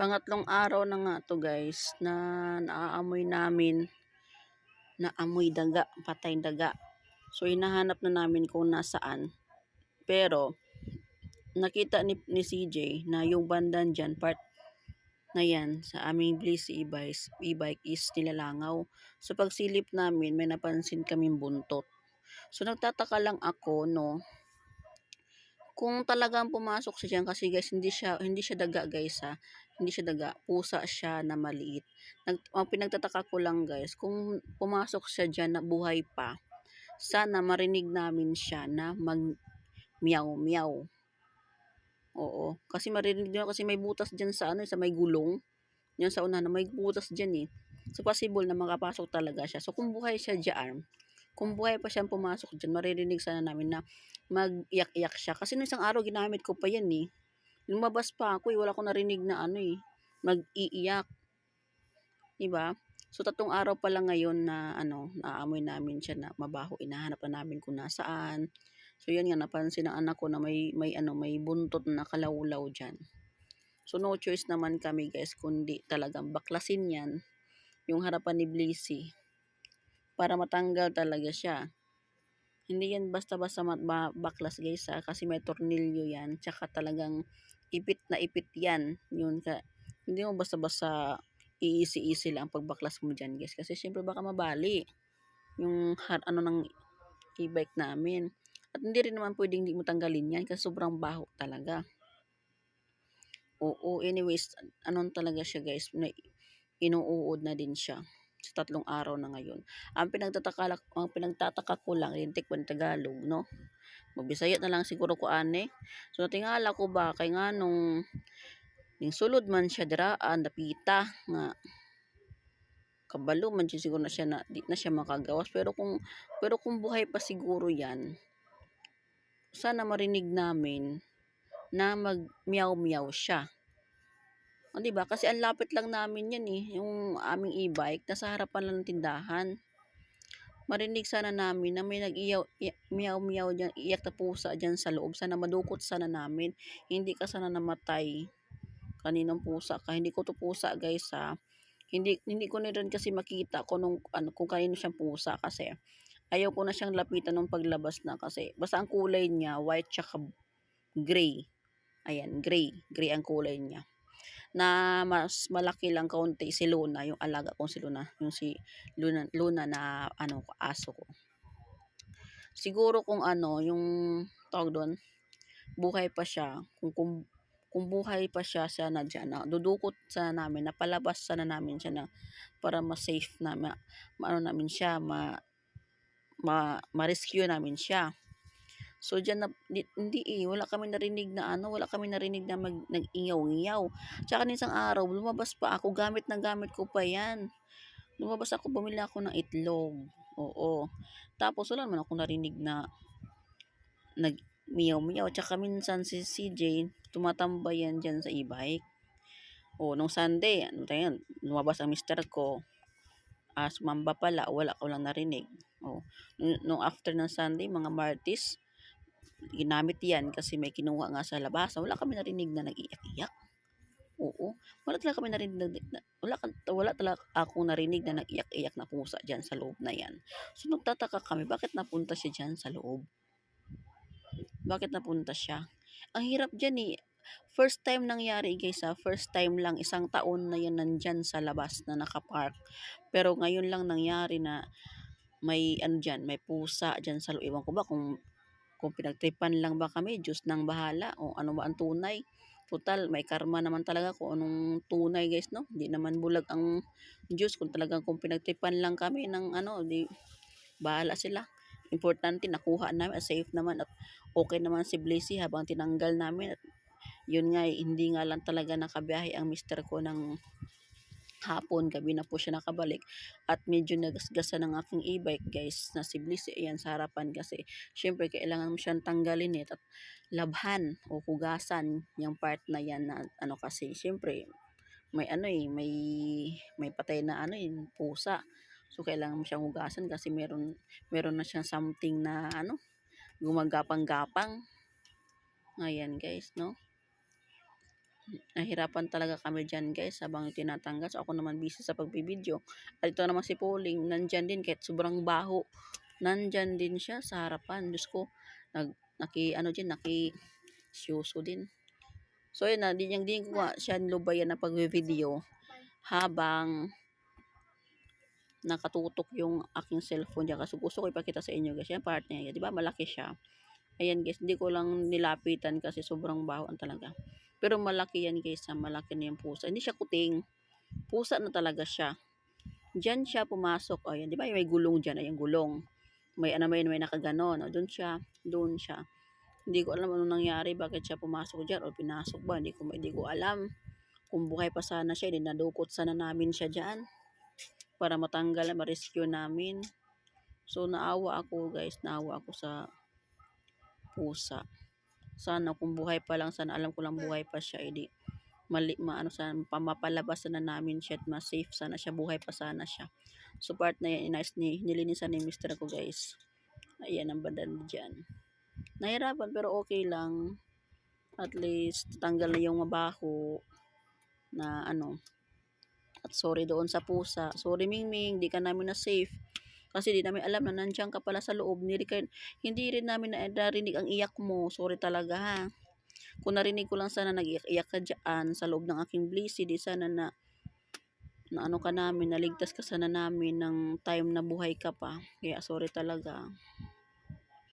Pangatlong araw na nga 'to guys na naaamoy namin na amoy daga, patay daga. So hinahanap na namin kung nasaan. Pero nakita ni CJ na yung bandan diyan, part na yan sa aming Bliss e-bike is nilalangaw. So pagsilip namin may napansin kaming buntot. So nagtataka lang ako 'no, kung talagang pumasok siya diyan kasi guys hindi siya daga guys ha, hindi siya daga, pusa siya na maliit. Ang pinagtataka ko lang guys kung pumasok siya diyan na buhay pa, sana marinig namin siya na mag-meow meow. Oo, kasi maririnig niyo kasi may butas diyan sa ano, sa may gulong, yan sa unahan na may butas diyan eh. So possible na makapasok talaga siya. So kung buhay siya diyan, kung buhay pa siyang pumasok diyan, maririnig sana namin na mag-iyak-iyak siya. Kasi nung isang araw ginamit ko pa yan eh. Lumabas pa ako eh, wala akong narinig na ano eh, mag-iiyak, 'di ba? So 3 araw pa lang ngayon na ano, naaamoy namin siya na mabaho, hinahanap na namin kung nasaan. So 'yun nga napansin ng anak ko na may ano, may buntot na kalawlaw diyan. So no choice naman kami guys kundi talagang baklasin 'yan, yung harapan ni Blissy, para matanggal talaga siya. Hindi yan basta-basta baklas guys kasi may tornilyo yan, tsaka talagang ipit na ipit yan. Yun hindi mo basta-basta easy lang pagbaklas mo diyan guys, kasi syempre baka mabali yung ano ng e-bike namin. At hindi rin naman pwedeng hindi mo tanggalin yan kasi sobrang baho talaga. Oo, anyways, anon talaga siya guys, inuuod na din siya sa 3 araw na ngayon. Ang pinagtataka ko lang, yung tikman Tagalog, no? Magbisaya na lang siguro ko ane. So natingala ko ba kay nga nung ning sulod man siya diraan dapita nga kabalo man siya siguro na siya na di na siya makagawas, pero kung buhay pa siguro yan, sana marinig namin na mag meow meow siya. O, 'di ba? Kasi ang lapit lang namin 'yan eh, yung aming e-bike nasa harapan lang ng tindahan. Marinig sana namin na may meow meow diyan, iyak na pusa diyan sa loob. Sana madukot sana namin. Hindi ka sana namatay. Kaninong pusa ka? Hindi ko 'to pusa, guys, ha. Hindi ko na rin kasi makita kung kung kanino siyang pusa kasi ayaw ko na siyang lapitan nung paglabas na kasi basta ang kulay niya white tsaka gray. Ayan, gray ang kulay niya. Na mas malaki lang kaunti si Luna, yung alaga kong si Luna, yung si Luna na ano, aso ko. Siguro kung ano, yung tawag doon, buhay pa siya, kung buhay pa siya sana diyan, na dudukot sana namin, napalabas sana namin siya na para ma-safe na maano namin siya, ma-rescue namin siya. So diyan na hindi eh, wala kami narinig na ano, wala kami narinig na nag-ingaw-ngaw. Tsaka nung isang araw lumabas pa ako, gamit na gamit ko pa 'yan. Lumabas ako, bumili ako ng itlog. Oo. Tapos wala naman akong narinig na nag-meow-meow. Tsaka minsan si CJ tumatambay yan diyan sa e-bike. O nung Sunday, ano yan, lumabas ang mister ko. Sumamba pala, wala ko lang narinig. O, nung after ng Sunday, mga Martis, ginamit yan kasi may kinuha nga sa labas. Wala kami narinig na nag-iyak-iyak. Oo. Wala talaga kami narinig wala talaga akong narinig na nag-iyak-iyak na pusa diyan sa loob na yan. So nagtataka kami, bakit napunta siya diyan sa loob? Bakit napunta siya? Ang hirap diyan eh. First time nangyari guys first time lang, 1 taon na yan nandyan sa labas na nakapark. Pero ngayon lang nangyari na may ano diyan, may pusa diyan sa loob. Ewan ko ba kung pinagtripan lang ba kami, Diyos nang bahala, o ano ba ang tunay. Total, may karma naman talaga kung anong tunay guys, no? Hindi naman bulag ang Diyos kung pinagtripan lang kami ng ano, di bahala sila. Importante nakuha namin at safe naman at okay naman si Blissy habang tinanggal namin. At yun nga, hindi nga lang talaga nakabiyahe ang mister ko ng hapon, gabi na po siya nakabalik at medyo nagasgasan ng aking e-bike guys na si Bliss ayan sa harapan kasi syempre kailangan mo siyang tanggalin at labhan o hugasan yung part na yan na ano kasi syempre may ano may patay na ano pusa, so kailangan mo siyang hugasan kasi meron na siyang something na ano gumagapang-gapang. Ayan guys, no? nahirapan talaga kami diyan guys habang tinatanggal. So, ako naman busy sa pagbibideo. At ito naman si Pauling, nandiyan din kahit sobrang baho. Nandiyan din siya sa harapan. Diyos ko, naki-ano din, naki-syuso din. So, yun na, din ko nga siya nilubayan na pag-video habang nakatutok yung aking cellphone diyan. Kasi gusto ko ipakita sa inyo guys. Yan part niya. Di ba malaki siya? Ayan guys, hindi ko lang nilapitan kasi sobrang bahoan talaga. Pero malaki yan guys, malaki na yung pusa. Hindi siya kuting, pusa na talaga siya. Diyan siya pumasok. O, yan, di ba may gulong diyan, ay yung gulong. May ano may nakaganon. O, doon siya. Hindi ko alam anong nangyari, bakit siya pumasok diyan o pinasok ba, hindi ko alam. Kung buhay pa sana siya, dinadukot sana namin siya diyan para matanggal, ma-rescue namin. So naawa ako guys, naawa ako sa pusa. Sana kung buhay pa lang, sana alam ko lang buhay pa siya, edi maano sana, mapalabas na namin siya at ma-safe sana siya, buhay pa sana siya. So part na yan, nilinisan ni Mr. ko guys. Ayan ang badan dyan. Nahirapan pero okay lang. At least tanggal na yung mabaho na ano. At sorry doon sa pusa. Sorry Mingming, di ka namin na safe. Kasi di namin alam na nandiyan ka pala sa loob. Hindi rin namin narinig ang iyak mo. Sorry talaga ha. Kung narinig ko lang sana nag-iyak ka dyan sa loob ng aking blissy, di sana na ano ka namin, naligtas ka sana namin ng time na buhay ka pa. Kaya sorry talaga.